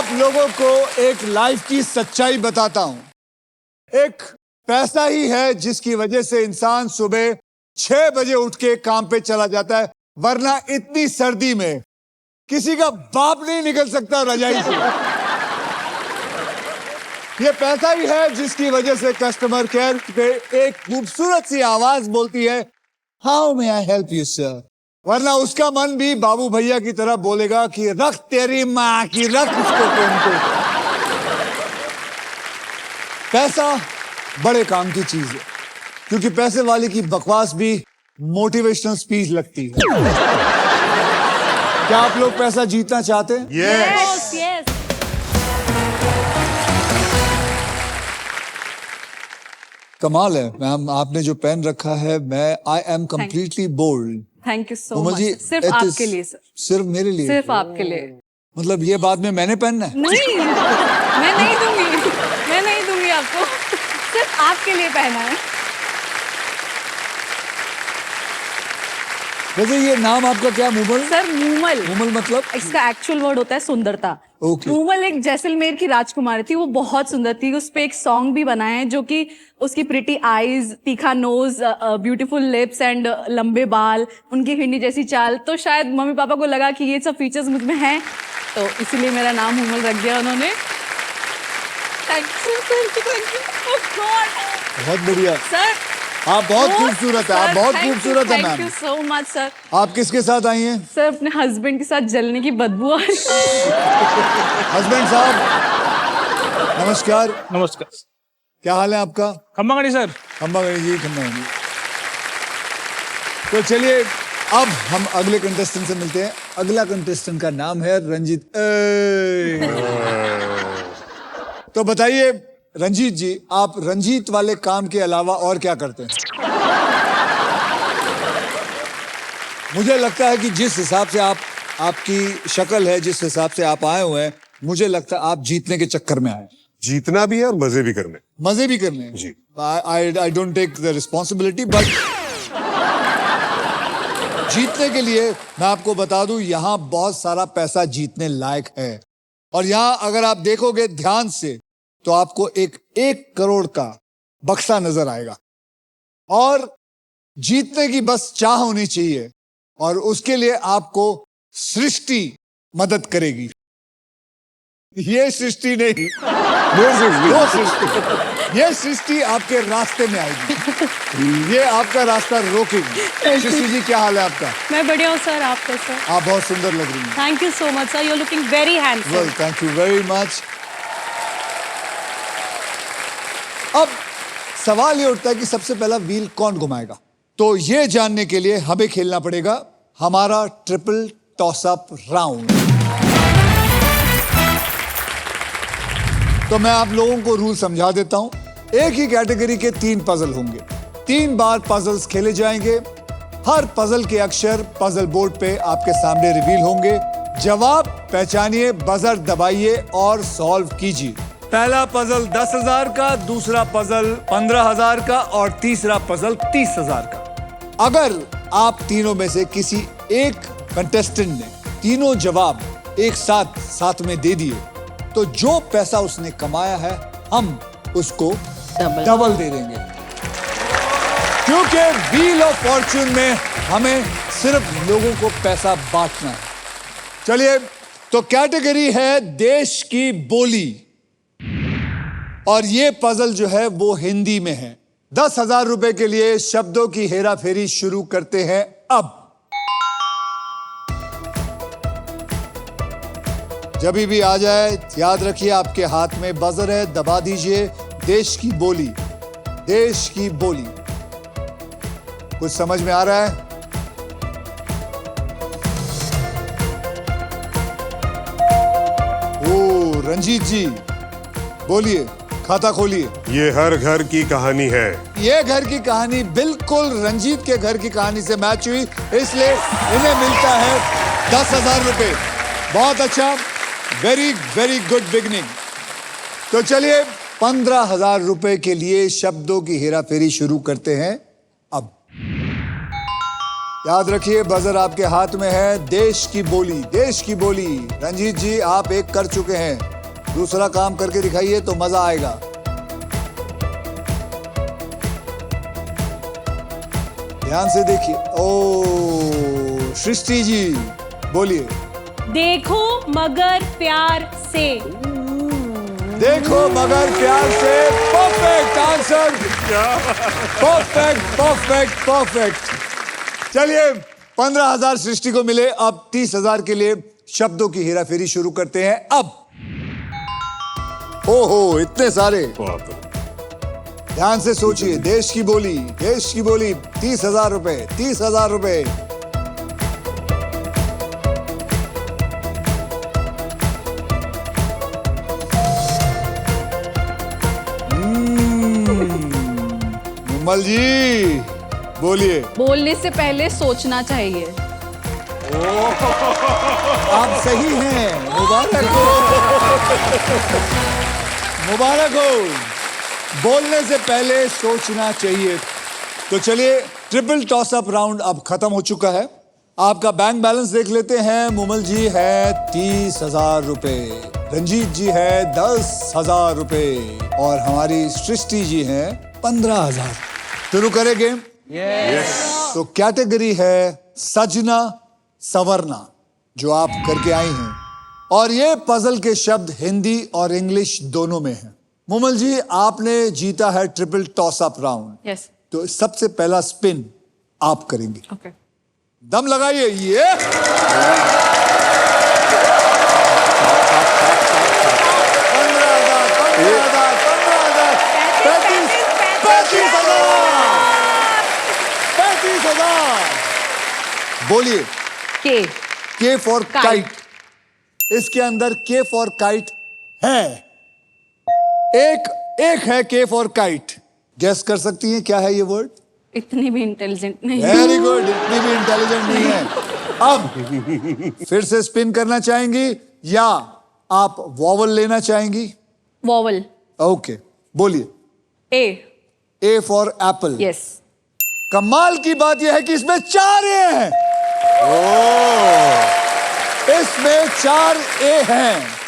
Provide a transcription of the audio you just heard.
आप लोगों को एक लाइफ की सच्चाई बताता हूं। एक पैसा ही है जिसकी वजह से इंसान सुबह 6 बजे उठ के काम पे चला जाता है, वरना इतनी सर्दी में किसी का बाप नहीं निकल सकता रजाई से। ये पैसा ही है जिसकी वजह से कस्टमर केयर पे एक खूबसूरत सी आवाज बोलती है, how may I help you sir, वरना उसका मन भी बाबू भैया की तरह बोलेगा कि रख तेरी माँ की, रख इसको फोन पे। पैसा बड़े काम की चीज है, क्योंकि पैसे वाले की बकवास भी मोटिवेशनल स्पीच लगती है। क्या आप लोग पैसा जीतना चाहते हैं? Yes, yes. कमाल है मैम, आपने जो पेन रखा है, मैं I am completely bold. Thank you so Komal much. जी, सिर्फ it is- आपके लिए सर, सिर्फ मेरे लिए? सिर्फ आपके लिए। मतलब ये बाद में मैंने पहनना है? नहीं, मैं नहीं दूंगी, मैं नहीं दूंगी आपको, सिर्फ आपके लिए पहना है। वैसे ये नाम आपका क्या? मूमल? सर मूमल, मूमल मतलब? इसका एक्चुअल वर्ड होता है सुंदरता। Okay. मूमल एक जैसलमेर की राजकुमारी थी, वो बहुत सुंदर थी। उस पे एक सॉन्ग भी बनाया है जो कि उसकी प्रिटी आईज, तीखा नोज, ब्यूटीफुल लिप्स एंड लंबे बाल, उनकी हिंदी जैसी चाल, तो शायद मम्मी पापा को लगा कि ये सब फीचर्स मुझ में हैं, तो इसीलिए मेरा नाम मूमल रख दिया उन्होंने। Thank you, thank you, thank you. Oh God, बहुत बढ़िया सर आप बहुत खूबसूरत है, आप बहुत खूबसूरत है thank you ma'am. So much sir. आप किसके साथ आई हैं? सर अपने हस्बैंड के साथ जलने की बदबू आ रही है। हस्बैंड साहब नमस्कार। नमस्कार। क्या हाल है आपका? खम्बागड़ी सर। खम्बागड़ी जी, खम्बागड़ी। तो चलिए अब हम अगले कंटेस्टेंट से मिलते हैं। अगला कंटेस्टेंट का नाम है रंजीत। तो बताइए रंजीत जी, आप रंजीत वाले काम के अलावा और क्या करते हैं? मुझे लगता है कि जिस हिसाब से आपकी शक्ल है, जिस हिसाब से आप आए हुए हैं, मुझे लगता है आप जीतने के चक्कर में आए। जीतना भी है और मजे भी करने। मजे भी करने हैं। जी। I don't take the responsibility, but जीतने के लिए मैं आपको बता दूं, यहां बहुत सारा पैसा जीतने लायक है। और यहां अगर आप देखोगे ध्यान से तो आपको एक 1 करोड़ का बक्सा नजर आएगा। और जीतने की बस चाह होनी चाहिए, और उसके लिए आपको सृष्टि मदद करेगी। ये सृष्टि नहीं, वो सृष्टि, ये सृष्टि आपके रास्ते में आएगी, ये आपका रास्ता रोकेगी। सृष्टि जी, क्या हाल है आपका? मैं बढ़िया हूँ सर, आप कैसे? आप बहुत सुंदर लग रही हैं। Thank you so much sir, you are looking very handsome. Well, thank you very much. अब सवाल ये उठता है कि सबसे पहला व्हील कौन घुमाएगा? तो ये जानने के लिए हमें खेलना पड़ेगा हमारा ट्रिपल टॉस अप राउंड। तो मैं आप लोगों को रूल समझा देता हूं। एक ही कैटेगरी के 3 पजल होंगे, 3 बार पजल्स खेले जाएंगे। हर पजल के अक्षर पजल बोर्ड पे आपके सामने रिवील होंगे। जवाब पहचानिए, बजर दबाइए और सॉल्व कीजिए। पहला पजल 10,000 का, दूसरा पजल 15,000 का और तीसरा पजल 30,000 का। अगर आप तीनों में से किसी एक कंटेस्टेंट ने तीनों जवाब एक साथ में दे दिए, तो जो पैसा उसने कमाया है हम उसको डबल दे देंगे, क्योंकि व्हील ऑफ फॉर्च्यून में हमें सिर्फ लोगों को पैसा बांटना है। चलिए, तो कैटेगरी है देश की बोली, और ये पजल जो है वो हिंदी में है। 10,000 रुपए के लिए शब्दों की हेरा फेरी शुरू करते हैं अब। जब भी आ जाए, याद रखिए आपके हाथ में बजर है, दबा दीजिए। देश की बोली, देश की बोली। कुछ समझ में आ रहा है? ओ रंजीत जी, बोलिए, खाता खोलिए। ये हर घर की कहानी है। ये घर की कहानी बिल्कुल रंजीत के घर की कहानी से मैच हुई, इसलिए इन्हें मिलता है 10,000 रुपए। बहुत अच्छा, वेरी वेरी गुड बिगनिंग। तो चलिए 15,000 रुपए के लिए शब्दों की हेराफेरी शुरू करते हैं अब। याद रखिए बजर आपके हाथ में है। देश की बोली, देश की बोली। रंजीत जी आप एक कर चुके हैं। दूसरा काम करके दिखाइए तो मजा आएगा। ध्यान से देखिए। ओ सृष्टि जी बोलिए। देखो मगर प्यार से। देखो मगर प्यार से। Perfect answer. Perfect perfect perfect. चलिए 15,000 सृष्टि को मिले। अब 30,000 के लिए शब्दों की हेराफेरी शुरू करते हैं। अब ओहो इतने सारे। ध्यान से सोचिए। देश की बोली 30,000 रुपए। 30,000 रुपए। मुमल जी बोलिए। बोलने से पहले सोचना चाहिए। आप सही हैं। मुबारक हो। मुबारक हो। बोलने से पहले सोचना चाहिए। तो चलिए ट्रिपल टॉस अप राउंड अब खत्म हो चुका है। आपका बैंक बैलेंस देख लेते हैं। मुमल जी है 30,000 रुपए, रंजीत जी है 10,000 रुपए और हमारी सृष्टि जी है 15,000। शुरू करें गेम? तो कैटेगरी है सजना सवरना, जो आप करके आई हैं, और ये पजल के शब्द हिंदी और इंग्लिश दोनों में हैं। मुमल जी आपने जीता है triple toss up round. Yes. तो सबसे पहला स्पिन आप करेंगे। ओके। दम लगाइए। ये 35,000। बोलिए। के फॉर काइट। इसके अंदर के फॉर काइट है। एक है के फॉर काइट। गेस कर सकती हैं क्या है ये वर्ड? इतनी भी इंटेलिजेंट नहीं। Very good. इतनी भी इंटेलिजेंट नहीं है। अब फिर से स्पिन करना चाहेंगी या आप वॉवल लेना चाहेंगी? वॉवल। ओके बोलिए। A for Apple. यस। कमाल की बात यह है कि इसमें 4 ए हैं। इसमें 4 ए हैं।